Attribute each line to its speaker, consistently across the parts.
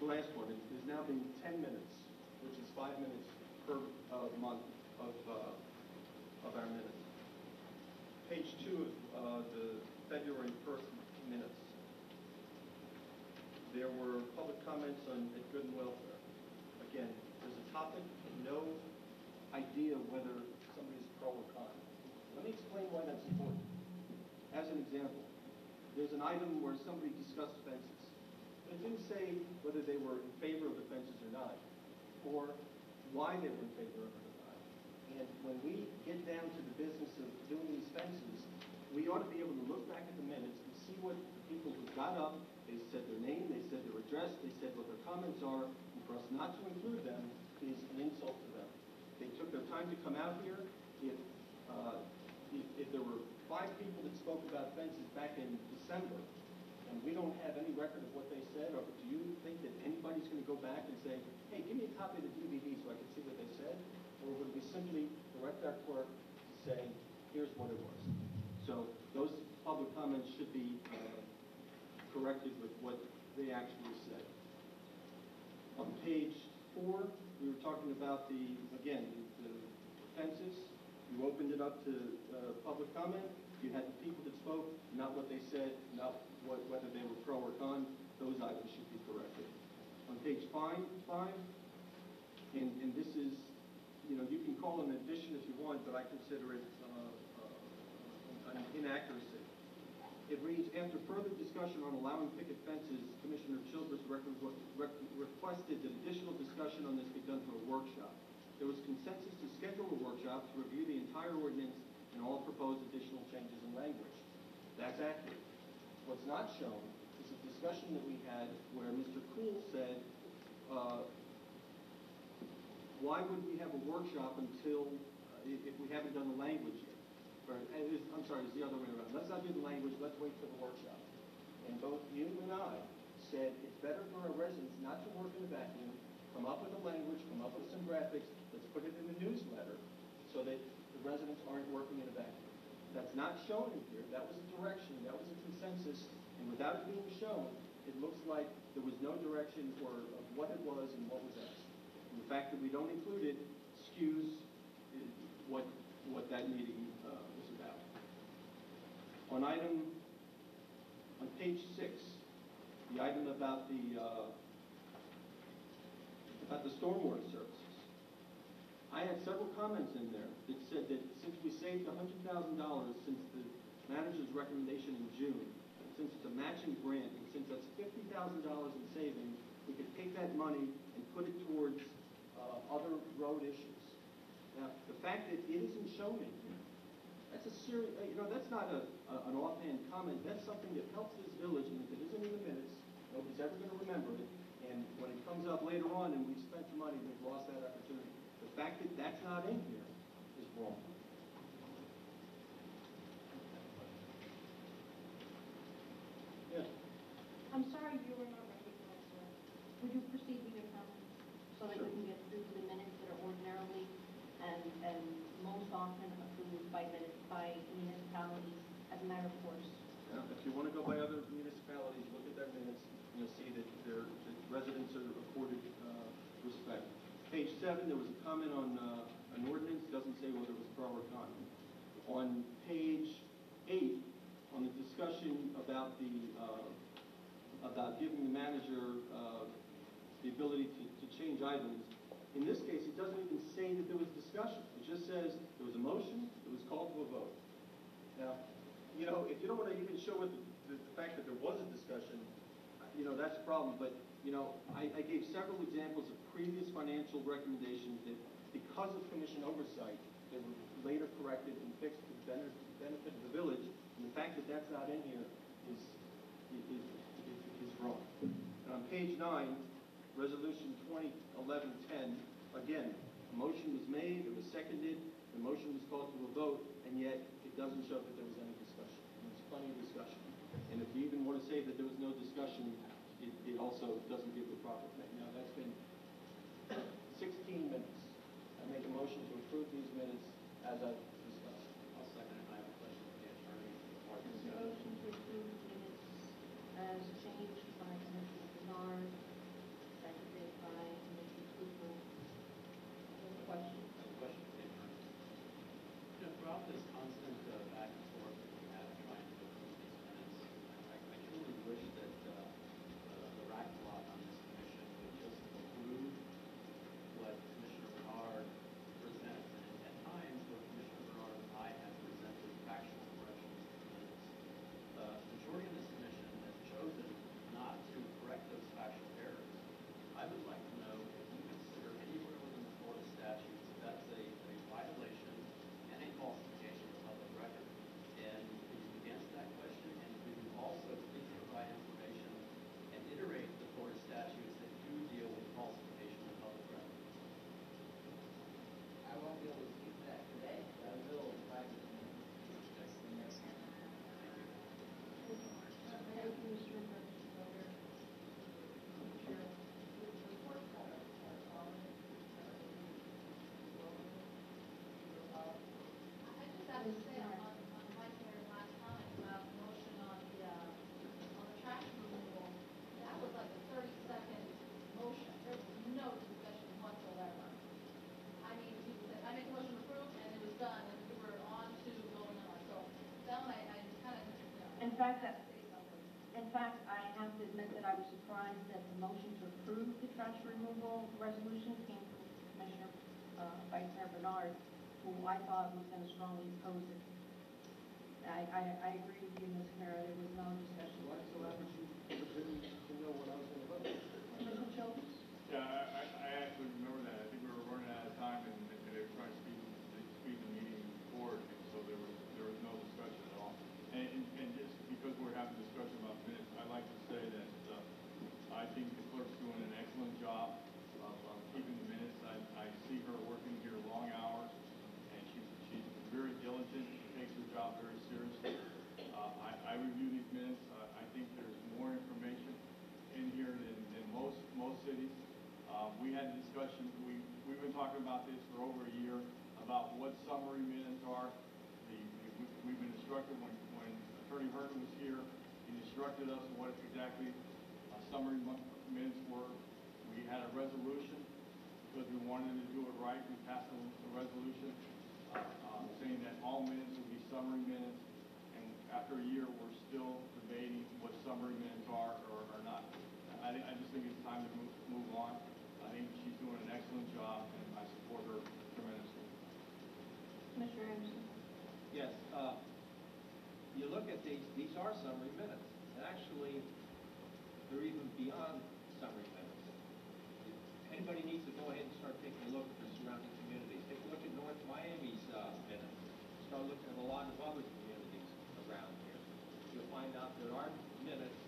Speaker 1: the last one, it has now been 10 minutes, which is 5 minutes per month of our minutes. Page 2 of the February 1st minutes. There were public comments on good and welfare. Again, there's a topic, no idea whether somebody's pro or con. Let me explain why that's important. As an example, there's an item where somebody discussed fences. But it didn't say whether they were in favor of the fences or not, or why they were in favor of it or not. And when we get down to the business of doing these fences, we ought to be able to look back at the minutes and see what the people who got up, they said their name, they said their address, they said what their comments are, and for us not to include them is an insult to them. They took their time to come out here. If there were 5 people that spoke about fences back in December, and we don't have any record of what they said, or do you think that anybody's going to go back and say, hey, give me a copy of the DVD so I can see what they said? Or would we simply direct our clerk to say, here's what it was? So those public comments should be corrected with what they actually said. On page 4, we were talking about the fences. You opened it up to public comment. You had the people that spoke, not what they said, not whether they were pro or con. Those items should be corrected. On page 5, and this is, you can call it an addition if you want, but I consider it an inaccuracy. It reads, after further discussion on allowing picket fences, Commissioner Childress requested that additional discussion on this be done through a workshop. There was consensus to schedule a workshop to review the entire ordinance and all proposed additional changes in language. That's accurate. What's not shown is a discussion that we had where Mr. Cool said, why would we have a workshop until, if we haven't done the language yet? I'm sorry, it's the other way around. Let's not do the language, let's wait for the workshop. And both you and I said it's better for our residents not to work in a vacuum, come up with a language, come up with some graphics, let's put it in the newsletter so that the residents aren't working in a vacuum. That's not shown in here. That was a direction, that was a consensus, and without it being shown, it looks like there was no direction of what it was and what was asked. And the fact that we don't include it skews what that meeting was about. On page 6, the item about the stormwater services. I had several comments in there that said that since we saved $100,000 since the manager's recommendation in June, since it's a matching grant, and since that's $50,000 in savings, we could take that money and put it towards other road issues. Now, the fact that it isn't shown in here, that's a serious, that's not an offhand comment. That's something that helps this village, and if it isn't in the minutes, nobody's ever going to remember it. And when it comes up later on and we've spent the money, we've lost that opportunity. The fact that that's not in here is wrong. Yeah.
Speaker 2: I'm sorry you were not recognized, sir. Would you proceed with your comments so that we can get through to the minutes that are ordinarily and most often approved by municipalities as a matter of course?
Speaker 1: Now, if you want to go by other municipalities, look at their minutes, and you'll see that the residents are accorded respect. Page 7, there was a comment on an ordinance. It doesn't say whether it was pro or con. On page 8, on the discussion about giving the manager the ability to change items, in this case, it doesn't even say that there was discussion. It just says there was a motion, it was called to a vote. Now, if you don't want to even show it the fact that there was a discussion, that's a problem. But, I gave several examples of previous financial recommendations that, because of commission oversight, they were later corrected and fixed to the benefit of the village. And the fact that that's not in here is wrong. And on page 9, Resolution 2011-10, again, a motion was made, it was seconded, the motion was called to a vote, and yet it doesn't show that there was any discussion. And there's plenty of discussion. And if you even want to say that there was no discussion, it also doesn't give the proper thing. Now, that's been 16 minutes. I make a motion to approve these minutes as I've discussed.
Speaker 3: I'll second it. I have a question for the attorney.
Speaker 2: Motion to approve minutes as changed by Commissioner Bernard. was surprised that the motion to approve the trash removal resolution came from Commissioner, Vice Mayor Bernard, who I thought was going to strongly oppose it. I agree with you, Ms. Kara, there was no discussion whatsoever.
Speaker 1: To know what I was going to vote.
Speaker 2: Commissioner Childress?
Speaker 4: Yeah, I actually remember that. I think we were running out of time and they were trying to speed the meeting forward, and so there was no discussion at all. And just because we're having a discussion about minutes, I'd like to say that I think the clerk's doing an excellent job of keeping the minutes. I see her working here long hours, and she's very diligent, takes her job very seriously. I review these minutes. I think there's more information in here than most cities. We had a discussion, we've been talking about this for over a year, about what summary minutes are. We've been instructed when Attorney Herman was here, he instructed us what exactly summary minutes were. We had a resolution because we wanted to do it right. We passed a resolution saying that all minutes would be summary minutes, and after a year, we're still debating what summary minutes are or not. I just think it's time to move on. I think she's doing an excellent job, and I support her tremendously.
Speaker 2: Commissioner Anderson?
Speaker 5: Yes, you look at these are summary minutes, and actually, they're even beyond summary minutes. If anybody needs to go ahead and start taking a look at the surrounding communities. Take a look at North Miami's minutes. Start looking at a lot of other communities around here. You'll find out that our minutes,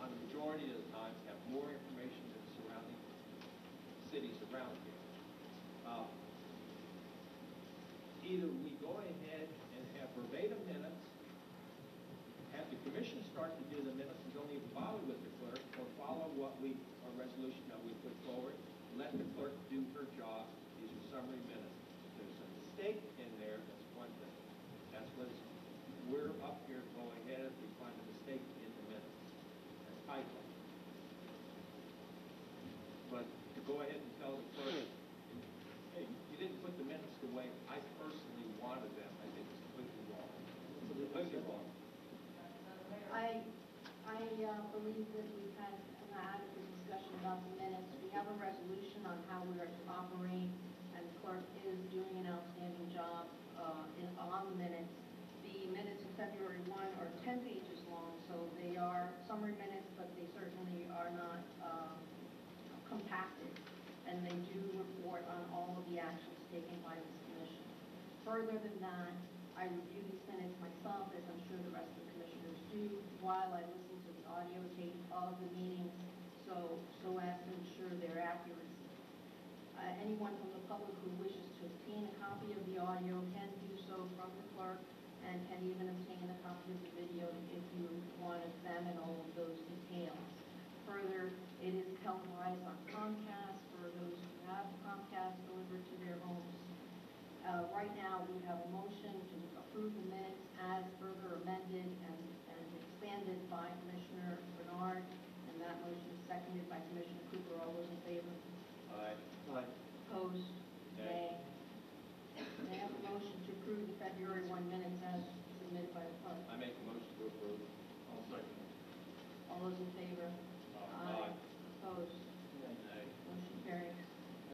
Speaker 5: on the majority of the time, have more information than the surrounding cities around here. Either we go ahead and have verbatim minutes, have the commission start to do the minutes and don't even bother with the clerk, or follow our resolution that we put forward, let the clerk do her job. These are summary minutes. If there's a mistake in there, that's one thing. That's what we're up here to go ahead if we find a mistake in the minutes. That's typo. But to go ahead and tell the clerk, hey, you didn't put the minutes the way I personally wanted them, I think it's completely wrong. Completely wrong.
Speaker 2: I believe that we've had an adequate discussion about the minutes. We have a resolution on how we are to operate, and the clerk is doing an outstanding job on the minutes. The minutes of February 1 are 10 pages long, so they are summary minutes, but they certainly are not compacted, and they do report on all of the actions taken by this commission. Further than that, I review these minutes myself, as I'm sure the rest of the commissioners do, while I listen to the audio tape of the meetings, so as to ensure their accuracy. Anyone from the public who wishes to obtain a copy of the audio can do so from the clerk, and can even obtain a copy of the video if you want to examine all of those details. Further, it is televised on Comcast for those who have Comcast delivered to their homes. Right now, we have a motion to approve the minutes as further amended and expanded by Commissioner Bernard, and that motion is seconded by Commissioner Cooper. All those in favor?
Speaker 5: Aye.
Speaker 1: Aye.
Speaker 2: Opposed? Nay. May I have a motion to approve the February 1 minutes as submitted by the clerk?
Speaker 5: I make a motion to approve.
Speaker 4: I'll second.